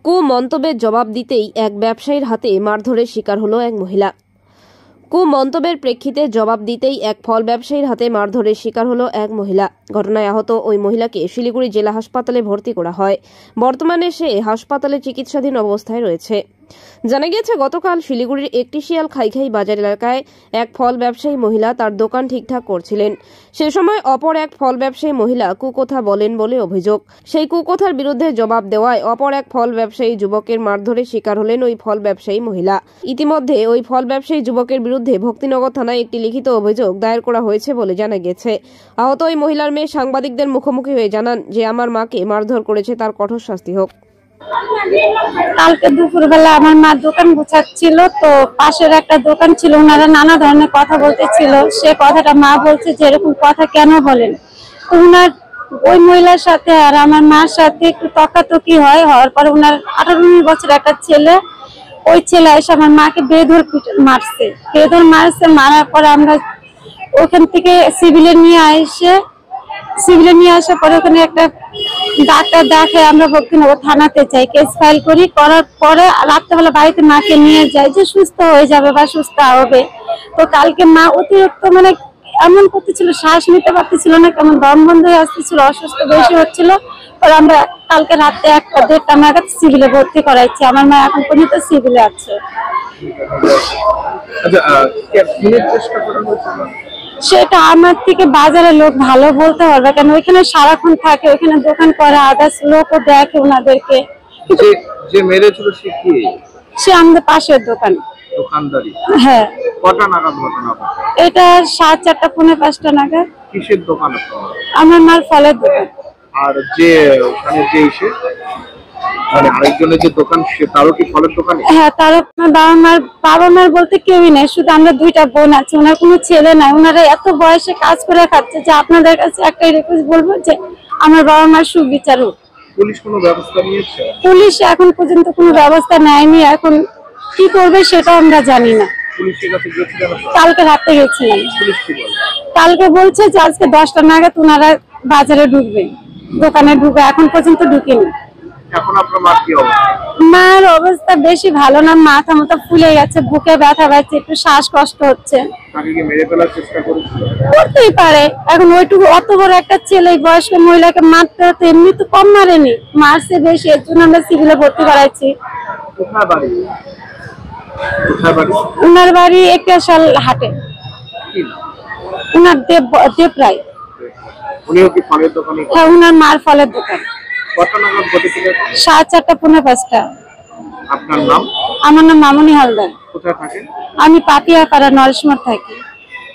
কুমন্তব্যের জবাব দিতেই এক ব্যবসায়ীর হাতে মারধরের শিকার হলো এক মহিলা। কুমন্তব্যের প্রেক্ষিতে জবাব দিতেই এক ফল ব্যবসায়ীর হাতে মারধরের শিকার হলো এক মহিলা। ঘটনায় আহত ওই মহিলাকে শিলিগুড়ি জেলা হাসপাতালে ভর্তি করা হয়। বর্তমানে সে হাসপাতালে চিকিৎসাধীন অবস্থায় রয়েছে। জানা গিয়েছে, গতকাল শিলিগুড়ির একটিশিয়াল খাইখাই বাজার এলাকায় এক ফল ব্যবসায়ী মহিলা তার দোকান ঠিকঠাক করছিলেন। সে সময় অপর এক ফল ব্যবসায়ী মহিলা কুকথা বলেন বলে অভিযোগ। সেই কুকথার বিরুদ্ধে জবাব দেওয়ায় অপর এক ফল ব্যবসায়ী যুবকের মারধরের শিকার হলেন ওই ফল ব্যবসায়ী মহিলা। ইতিমধ্যে ওই ফল ব্যবসায়ী যুবকের বিরুদ্ধে ভক্তিনগর থানায় একটি লিখিত অভিযোগ দায়ের করা হয়েছে বলে জানা গেছে। আহত ওই মহিলার মেয়ে সাংবাদিকদের মুখোমুখি হয়ে জানান যে আমার মাকে মারধর করেছে, তার কঠোর শাস্তি হোক। কালকে দুপুরবেলা আমার মা দোকান গুছাচ্ছিল, তো পাশের একটা দোকান ছিল, ওনারা নানা ধরনের কথা বলতেছিল। সে কথাটা মা বলছে যে এরকম কথা কেন বলেন। তো ওনার ওই মহিলার সাথে আর আমার মার সাথে একটু তকাতকি হওয়ার পরে ওনার 18-19 বছর একটা ছেলে, ওই ছেলে এসে আমার মাকে বেধর মারছে। মারার পরে আমরা ওখান থেকে সিভিলে নিয়ে আসার পরে ওখানে একটা ডাক্তার দেখে আমরা ভক্তিনগর থানাতে যাই, কেস ফাইল করার পরে রাত্রেবেলা বাড়িতে মাকে নিয়ে যাই যে সুস্থ হয়ে যাবে বা সুস্থ হবে। তো কালকে মা অতিরিক্ত এমন করতেছিল, শ্বাস নিতে পারতেছিল না, কেমন দম বন্ধ হয়ে আসতেছিল, অসুস্থ বেশি হচ্ছিল। পরে আমরা কালকে রাতে 1-1:30 নাগাদ সিভিলে ভর্তি করাইছি। আমার মা এখন পর্যন্ত সিভিলে আছে। সেটা আমার থেকে বাজারের লোক ভালো বলতে পারবে, কেন ওইখানে সারাক্ষণ থাকে, ওইখানে দোকান করে, আদার্স লোকও দেখে ওনাদেরকে। সে আমাদের পাশের দোকান দোকানদারি। হ্যাঁ। কটা নাগাদ ঘটনা? এটা 4:30 পৌনে 5টা নাগাদ। কিসের দোকান? আমার মার ফলের দোকান। আর যে ওখানে যে এসে আরেকজনের যে দোকান, সে তারও কি ফলের দোকান? হ্যাঁ, তারও বাবা মার বলতে কেউই নেই, শুধু আমরা 2টা বোন আছে, ওনার কোনো ছেলে নাই। ওনারা এত বয়সে কাজ করে খাচ্ছে যে আপনাদের কাছে একটাই রিকোয়েস্ট বলবো যে আমার বাবা মার সুবিচার হোক। পুলিশ কোনো ব্যবস্থা নিয়েছে? পুলিশ এখন পর্যন্ত কোনো ব্যবস্থা নেয়নি। এখন কি করবে সেটাও আমরা জানি না। কালকে রাতে গেছিলাম। কালকে বলছে যে আজকে 10টা নাগাদ ওনারা বাজারে ঢুকবে, দোকানে ঢুকবে, এখন পর্যন্ত ঢুকেনি। মার অবস্থা বেশি ভালো না, মাথা মতো ফুলে গেছে, বুকে ব্যথা পাচ্ছে, একটু শ্বাসকষ্ট হচ্ছে। করতেই পারে, এখন ওইটুকু অত বড় একটা ছেলে বয়স্ক মহিলাকে মারতে হতো, এমনি তো কম মারেনি, মারছে বেশি, এর জন্য আমরা সিভিলে ভর্তি করাইছি। উনার বাড়ি একটিশিয়াল হাটে। উনার দেব রায়। হ্যাঁ, উনার মার ফলের দোকান। 4:30 পৌনে 5টা। আপনার নাম? আমার নাম মামনি হালদার। কোথায় থাকেন? আমি পাপিয়াপাড়া নরসিংহ থাকি।